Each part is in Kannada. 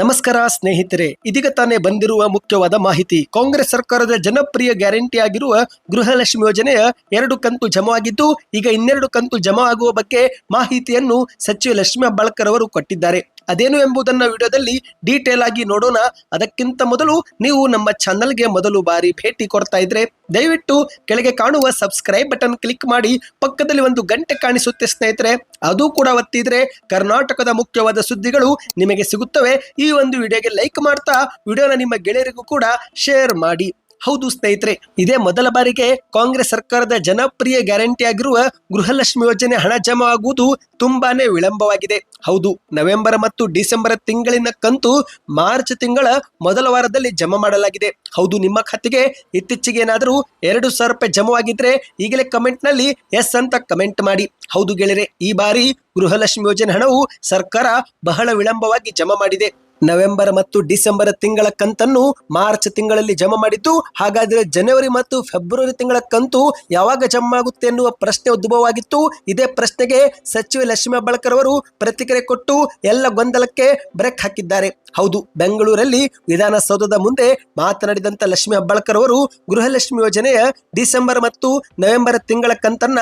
ನಮಸ್ಕಾರ ಸ್ನೇಹಿತರೆ, ಇದೀಗ ತಾನೇ ಬಂದಿರುವ ಮುಖ್ಯವಾದ ಮಾಹಿತಿ. ಕಾಂಗ್ರೆಸ್ ಸರ್ಕಾರದ ಜನಪ್ರಿಯ ಗ್ಯಾರಂಟಿ ಆಗಿರುವ ಗೃಹಲಕ್ಷ್ಮಿ ಯೋಜನೆಯ 2 ಕಂತು ಜಮಾ ಆಗಿದ್ದು, ಈಗ ಇನ್ನೆರಡು ಕಂತು ಜಮಾ ಆಗುವ ಬಗ್ಗೆ ಮಾಹಿತಿಯನ್ನು ಸಚಿವೆ ಲಕ್ಷ್ಮಿ ಹೆಬ್ಬಾಳ್ಕರ್ ಅವರು ಕೊಟ್ಟಿದ್ದಾರೆ. ಅದೇನು ಎಂಬುದನ್ನ ವಿಡಿಯೋದಲ್ಲಿ ಡೀಟೇಲ್ ಆಗಿ ನೋಡೋಣ. ಅದಕ್ಕಿಂತ ಮೊದಲು ನೀವು ನಮ್ಮ ಚಾನಲ್ಗೆ ಮೊದಲು ಬಾರಿ ಭೇಟಿ ಕೊಡ್ತಾ ಇದ್ರೆ ದಯವಿಟ್ಟು ಕೆಳಗೆ ಕಾಣುವ ಸಬ್ಸ್ಕ್ರೈಬ್ ಬಟನ್ ಕ್ಲಿಕ್ ಮಾಡಿ, ಪಕ್ಕದಲ್ಲಿ ಒಂದು ಗಂಟೆ ಕಾಣಿಸುತ್ತೆ ಸ್ನೇಹಿತರೆ, ಅದು ಕೂಡ ಒತ್ತಿದ್ರೆ ಕರ್ನಾಟಕದ ಮುಖ್ಯವಾದ ಸುದ್ದಿಗಳು ನಿಮಗೆ ಸಿಗುತ್ತವೆ. ಈ ಒಂದು ವಿಡಿಯೋಗೆ ಲೈಕ್ ಮಾಡ್ತಾ ವಿಡಿಯೋನ ನಿಮ್ಮ ಗೆಳೆಯರಿಗೂ ಕೂಡ ಶೇರ್ ಮಾಡಿ. ಹೌದು ಸ್ನೇಹಿತರೆ, ಇದೇ ಮೊದಲ ಬಾರಿಗೆ ಕಾಂಗ್ರೆಸ್ ಸರ್ಕಾರದ ಜನಪ್ರಿಯ ಗ್ಯಾರಂಟಿ ಆಗಿರುವ ಗೃಹಲಕ್ಷ್ಮಿ ಯೋಜನೆ ಹಣ ಜಮಾ ಆಗುವುದು ತುಂಬಾನೇ ವಿಳಂಬವಾಗಿದೆ. ಹೌದು, ನವೆಂಬರ್ ಮತ್ತು ಡಿಸೆಂಬರ್ ತಿಂಗಳಿನ ಕಂತು ಮಾರ್ಚ್ ತಿಂಗಳ ಮೊದಲ ವಾರದಲ್ಲಿ ಜಮಾ ಮಾಡಲಾಗಿದೆ. ಹೌದು, ನಿಮ್ಮ ಖಾತೆಗೆ ಇತ್ತೀಚೆಗೆ ಏನಾದರೂ 2,000 ರೂಪಾಯಿ ಜಮವಾಗಿದ್ರೆ ಈಗಲೇ ಕಮೆಂಟ್ ನಲ್ಲಿ ಎಸ್ ಅಂತ ಕಮೆಂಟ್ ಮಾಡಿ. ಹೌದು ಗೆಳೆಯರೆ, ಈ ಬಾರಿ ಗೃಹಲಕ್ಷ್ಮಿ ಯೋಜನೆ ಹಣವು ಸರ್ಕಾರ ಬಹಳ ವಿಳಂಬವಾಗಿ ಜಮಾ ಮಾಡಿದೆ. ನವೆಂಬರ್ ಮತ್ತು ಡಿಸೆಂಬರ್ ತಿಂಗಳ ಕಂತನ್ನು ಮಾರ್ಚ್ ತಿಂಗಳಲ್ಲಿ ಜಮಾ ಮಾಡಿದ್ದು, ಹಾಗಾದ್ರೆ ಜನವರಿ ಮತ್ತು ಫೆಬ್ರವರಿ ತಿಂಗಳ ಕಂತು ಯಾವಾಗ ಜಮಾ ಆಗುತ್ತೆ ಎನ್ನುವ ಪ್ರಶ್ನೆ ಉದ್ಭವವಾಗಿತ್ತು. ಇದೇ ಪ್ರಶ್ನೆಗೆ ಸಚಿವೆ ಲಕ್ಷ್ಮಿ ಹೆಬ್ಬಾಳ್ಕರ್ ಅವರು ಪ್ರತಿಕ್ರಿಯೆ ಕೊಟ್ಟು ಎಲ್ಲ ಗೊಂದಲಕ್ಕೆ ಬ್ರೇಕ್ ಹಾಕಿದ್ದಾರೆ. ಹೌದು, ಬೆಂಗಳೂರಲ್ಲಿ ವಿಧಾನಸೌಧದ ಮುಂದೆ ಮಾತನಾಡಿದಂತ ಲಕ್ಷ್ಮಿ ಹೆಬ್ಬಾಳ್ಕರ್ ಅವರು ಗೃಹಲಕ್ಷ್ಮಿ ಯೋಜನೆಯ ಡಿಸೆಂಬರ್ ಮತ್ತು ನವೆಂಬರ್ ತಿಂಗಳ ಕಂತನ್ನ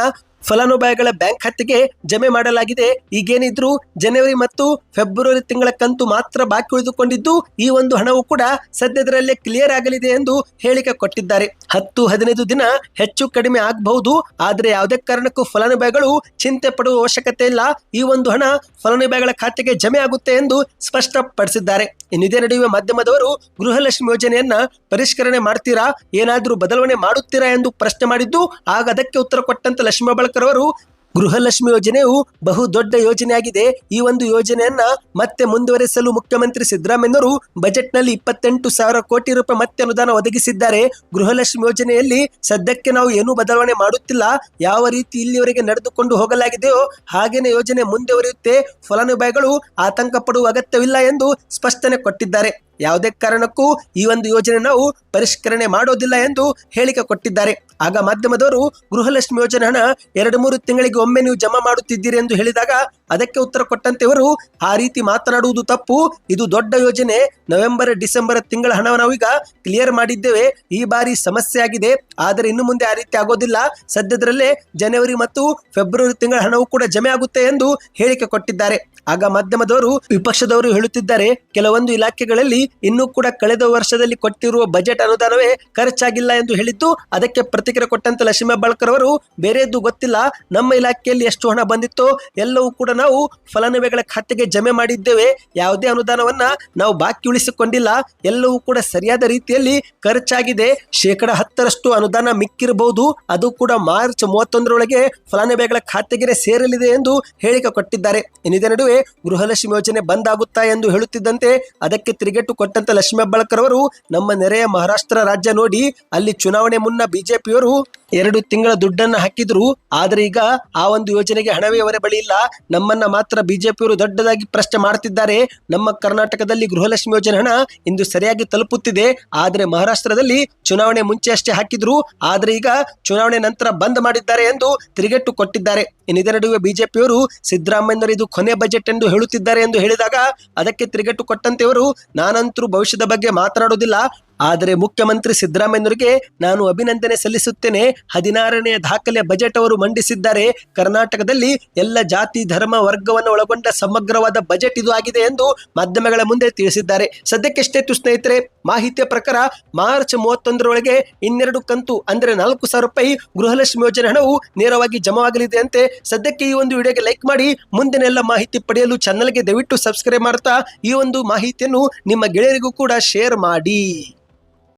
ಫಲಾನುಭವಿಗಳ ಬ್ಯಾಂಕ್ ಖಾತೆಗೆ ಜಮೆ ಮಾಡಲಾಗಿದೆ. ಈಗೇನಿದ್ರು ಜನವರಿ ಮತ್ತು ಫೆಬ್ರವರಿ ತಿಂಗಳ ಕಂತು ಮಾತ್ರ ಬಾಕಿ ಉಳಿದುಕೊಂಡಿದ್ದು, ಈ ಒಂದು ಹಣವು ಕೂಡ ಸದ್ಯದಲ್ಲೇ ಕ್ಲಿಯರ್ ಆಗಲಿದೆ ಎಂದು ಹೇಳಿಕೆ ಕೊಟ್ಟಿದ್ದಾರೆ. 10-15 ದಿನ ಹೆಚ್ಚು ಕಡಿಮೆ ಆಗಬಹುದು, ಆದರೆ ಯಾವುದೇ ಕಾರಣಕ್ಕೂ ಫಲಾನುಭವಿಗಳು ಚಿಂತೆ ಪಡುವ ಅವಶ್ಯಕತೆ ಇಲ್ಲ. ಈ ಒಂದು ಹಣ ಫಲಾನುಭವಿಗಳ ಖಾತೆಗೆ ಜಮೆ ಆಗುತ್ತೆ ಎಂದು ಸ್ಪಷ್ಟಪಡಿಸಿದ್ದಾರೆ. ಇದೇ ನಡುವೆ ಮಾಧ್ಯಮದವರು ಗೃಹಲಕ್ಷ್ಮಿ ಯೋಜನೆಯನ್ನ ಪರಿಷ್ಕರಣೆ ಮಾಡ್ತೀರಾ, ಏನಾದ್ರೂ ಬದಲಾವಣೆ ಮಾಡುತ್ತೀರಾ ಎಂದು ಪ್ರಶ್ನೆ ಮಾಡಿದ್ದು, ಆಗ ಅದಕ್ಕೆ ಉತ್ತರ ಕೊಟ್ಟಂತ ಲಕ್ಷ್ಮಿ ಹೆಬ್ಬಾಳ್ಕರ್ ಅವರು, ಗೃಹಲಕ್ಷ್ಮಿ ಯೋಜನೆಯು ಬಹು ದೊಡ್ಡ ಯೋಜನೆಯಾಗಿದೆ. ಈ ಒಂದು ಯೋಜನೆಯನ್ನ ಮತ್ತೆ ಮುಂದುವರೆಸಲು ಮುಖ್ಯಮಂತ್ರಿ ಸಿದ್ದರಾಮಯ್ಯನವರು ಬಜೆಟ್ನಲ್ಲಿ 28,000 ಕೋಟಿ ರೂಪಾಯಿ ಮತ್ತೆ ಅನುದಾನ ಒದಗಿಸಿದ್ದಾರೆ. ಗೃಹಲಕ್ಷ್ಮಿ ಯೋಜನೆಯಲ್ಲಿ ಸದ್ಯಕ್ಕೆ ನಾವು ಏನೂ ಬದಲಾವಣೆ ಮಾಡುತ್ತಿಲ್ಲ. ಯಾವ ರೀತಿ ಇಲ್ಲಿವರೆಗೆ ನಡೆದುಕೊಂಡು ಹೋಗಲಾಗಿದೆಯೋ ಹಾಗೇನೆ ಯೋಜನೆ ಮುಂದುವರಿಯುತ್ತೆ. ಫಲಾನುಭವಿಗಳು ಆತಂಕ ಪಡುವ ಅಗತ್ಯವಿಲ್ಲ ಎಂದು ಸ್ಪಷ್ಟನೆ ಕೊಟ್ಟಿದ್ದಾರೆ. ಯಾವುದೇ ಕಾರಣಕ್ಕೂ ಈ ಒಂದು ಯೋಜನೆ ನಾವು ಪರಿಷ್ಕರಣೆ ಮಾಡೋದಿಲ್ಲ ಎಂದು ಹೇಳಿಕೆ ಕೊಟ್ಟಿದ್ದಾರೆ. ಆಗ ಮಾಧ್ಯಮದವರು ಗೃಹಲಕ್ಷ್ಮಿ ಯೋಜನೆ ಹಣ 2-3 ತಿಂಗಳಿಗೆ ಒಮ್ಮೆ ನೀವು ಜಮಾ ಮಾಡುತ್ತಿದ್ದೀರಿ ಎಂದು ಹೇಳಿದಾಗ ಅದಕ್ಕೆ ಉತ್ತರ ಕೊಟ್ಟಂತೆ ಇವರು, ಆ ರೀತಿ ಮಾತನಾಡುವುದು ತಪ್ಪು. ಇದು ದೊಡ್ಡ ಯೋಜನೆ. ನವೆಂಬರ್ ಡಿಸೆಂಬರ್ ತಿಂಗಳ ಹಣ ನಾವೀಗ ಕ್ಲಿಯರ್ ಮಾಡಿದ್ದೇವೆ. ಈ ಬಾರಿ ಸಮಸ್ಯೆ ಆಗಿದೆ, ಆದರೆ ಇನ್ನು ಮುಂದೆ ಆ ರೀತಿ ಆಗೋದಿಲ್ಲ. ಸದ್ಯದಲ್ಲೇ ಜನವರಿ ಮತ್ತು ಫೆಬ್ರವರಿ ತಿಂಗಳ ಹಣವು ಕೂಡ ಜಮೆ ಆಗುತ್ತೆ ಎಂದು ಹೇಳಿಕೆ ಕೊಟ್ಟಿದ್ದಾರೆ. ಆಗ ಮಾಧ್ಯಮದವರು, ವಿಪಕ್ಷದವರು ಹೇಳುತ್ತಿದ್ದಾರೆ, ಕೆಲವೊಂದು ಇಲಾಖೆಗಳಲ್ಲಿ ಇನ್ನೂ ಕೂಡ ಕಳೆದ ವರ್ಷದಲ್ಲಿ ಕೊಟ್ಟಿರುವ ಬಜೆಟ್ ಅನುದಾನವೇ ಖರ್ಚಾಗಿಲ್ಲ ಎಂದು ಹೇಳಿದ್ದು, ಅದಕ್ಕೆ ಪ್ರತಿಕ್ರಿಯೆ ಕೊಟ್ಟಂತ ಲಕ್ಷ್ಮಿ ಹೆಬ್ಬಾಳ್ಕರ್ ಅವರು, ಬೇರೆಯದ್ದು ಗೊತ್ತಿಲ್ಲ, ನಮ್ಮ ಇಲಾಖೆಯಲ್ಲಿ ಎಷ್ಟು ಹಣ ಬಂದಿತ್ತೋ ಎಲ್ಲವೂ ಕೂಡ ನಾವು ಫಲಾನುಭವಿಗಳ ಖಾತೆಗೆ ಜಮೆ ಮಾಡಿದ್ದೇವೆ. ಯಾವುದೇ ಅನುದಾನವನ್ನ ನಾವು ಬಾಕಿ ಉಳಿಸಿಕೊಂಡಿಲ್ಲ. ಎಲ್ಲವೂ ಕೂಡ ಸರಿಯಾದ ರೀತಿಯಲ್ಲಿ ಖರ್ಚಾಗಿದೆ. 10% ಅನುದಾನ ಮಿಕ್ಕಿರಬಹುದು, ಅದು ಕೂಡ ಮಾರ್ಚ್ 31ರೊಳಗೆ ಫಲಾನುಭವಿಗಳ ಖಾತೆಗೆ ಸೇರಲಿದೆ ಎಂದು ಹೇಳಿಕೆ ಕೊಟ್ಟಿದ್ದಾರೆ. ಇದೇ ನಡುವೆ ಗೃಹಲಕ್ಷ್ಮಿ ಯೋಜನೆ ಬಂದ್ ಆಗುತ್ತಾ ಎಂದು ಹೇಳುತ್ತಿದ್ದಂತೆ ಅದಕ್ಕೆ ತಿರುಗೇಟು ಕೊಟ್ಟಂತ ಲಕ್ಷ್ಮಿ ಹೆಬ್ಬಾಳ್ಕರ್ ಅವರು, ನಮ್ಮ ನೆರೆಯ ಮಹಾರಾಷ್ಟ್ರ ರಾಜ್ಯ ನೋಡಿ, ಅಲ್ಲಿ ಚುನಾವಣೆ ಮುನ್ನ ಬಿಜೆಪಿಯವರು 2 ತಿಂಗಳ ದುಡ್ಡನ್ನು ಹಾಕಿದ್ರು, ಆದರೆ ಈಗ ಆ ಒಂದು ಯೋಜನೆಗೆ ಹಣವೇ ಅವರ ಬಳಿ ಇಲ್ಲ. ನಮ್ಮನ್ನ ಮಾತ್ರ ಬಿಜೆಪಿಯವರು ದೊಡ್ಡದಾಗಿ ಪ್ರಶ್ನೆ ಮಾಡ್ತಿದ್ದಾರೆ. ನಮ್ಮ ಕರ್ನಾಟಕದಲ್ಲಿ ಗೃಹಲಕ್ಷ್ಮಿ ಯೋಜನೆ ಹಣ ಇಂದು ಸರಿಯಾಗಿ ತಲುಪುತ್ತಿದೆ, ಆದರೆ ಮಹಾರಾಷ್ಟ್ರದಲ್ಲಿ ಚುನಾವಣೆ ಮುಂಚೆ ಅಷ್ಟೇ ಹಾಕಿದ್ರು, ಆದರೆ ಈಗ ಚುನಾವಣೆ ನಂತರ ಬಂದ್ ಮಾಡಿದ್ದಾರೆ ಎಂದು ತಿರುಗೇಟು ಕೊಟ್ಟಿದ್ದಾರೆ. ಇದೇ ನಡುವೆ ಬಿಜೆಪಿಯವರು ಸಿದ್ದರಾಮಯ್ಯನವರು ಇದು ಕೊನೆ ಬಜೆಟ್ ಎಂದು ಹೇಳುತ್ತಿದ್ದಾರೆ ಎಂದು ಹೇಳಿದಾಗ ಅದಕ್ಕೆ ತಿರುಗೇಟು ಕೊಟ್ಟಂತೆಯವರು, ನಾನಂತರೂ ಭವಿಷ್ಯದ ಬಗ್ಗೆ ಮಾತನಾಡುವುದಿಲ್ಲ, ಆದರೆ ಮುಖ್ಯಮಂತ್ರಿ ಸಿದ್ದರಾಮಯ್ಯನವರಿಗೆ ನಾನು ಅಭಿನಂದನೆ ಸಲ್ಲಿಸುತ್ತೇನೆ. 16ನೇ ದಾಖಲೆ ಬಜೆಟ್ ಅವರು ಮಂಡಿಸಿದ್ದಾರೆ. ಕರ್ನಾಟಕದಲ್ಲಿ ಎಲ್ಲ ಜಾತಿ ಧರ್ಮ ವರ್ಗವನ್ನು ಒಳಗೊಂಡ ಸಮಗ್ರವಾದ ಬಜೆಟ್ ಇದು ಆಗಿದೆ ಎಂದು ಮಾಧ್ಯಮಗಳ ಮುಂದೆ ತಿಳಿಸಿದ್ದಾರೆ. ಸದ್ಯಕ್ಕೆ ಎಷ್ಟೇತು ಸ್ನೇಹಿತರೆ, ಮಾಹಿತಿಯ ಪ್ರಕಾರ ಮಾರ್ಚ್ 31ರೊಳಗೆ ಇನ್ನೆರಡು ಕಂತು ಅಂದ್ರೆ 4,000 ರೂಪಾಯಿ ಗೃಹಲಕ್ಷ್ಮಿ ಯೋಜನೆ ಹಣವು ನೇರವಾಗಿ ಜಮಾವಾಗಲಿದೆ ಅಂತೆ. ಸದ್ಯಕ್ಕೆ ಈ ಒಂದು ವಿಡಿಯೋಗೆ ಲೈಕ್ ಮಾಡಿ, ಮುಂದಿನ ಎಲ್ಲ ಮಾಹಿತಿ ಪಡೆಯಲು ಚಾನಲ್ಗೆ ದಯವಿಟ್ಟು ಸಬ್ಸ್ಕ್ರೈಬ್ ಮಾಡ್ತಾ ಈ ಒಂದು ಮಾಹಿತಿಯನ್ನು ನಿಮ್ಮ ಗೆಳೆಯರಿಗೂ ಕೂಡ ಶೇರ್ ಮಾಡಿ.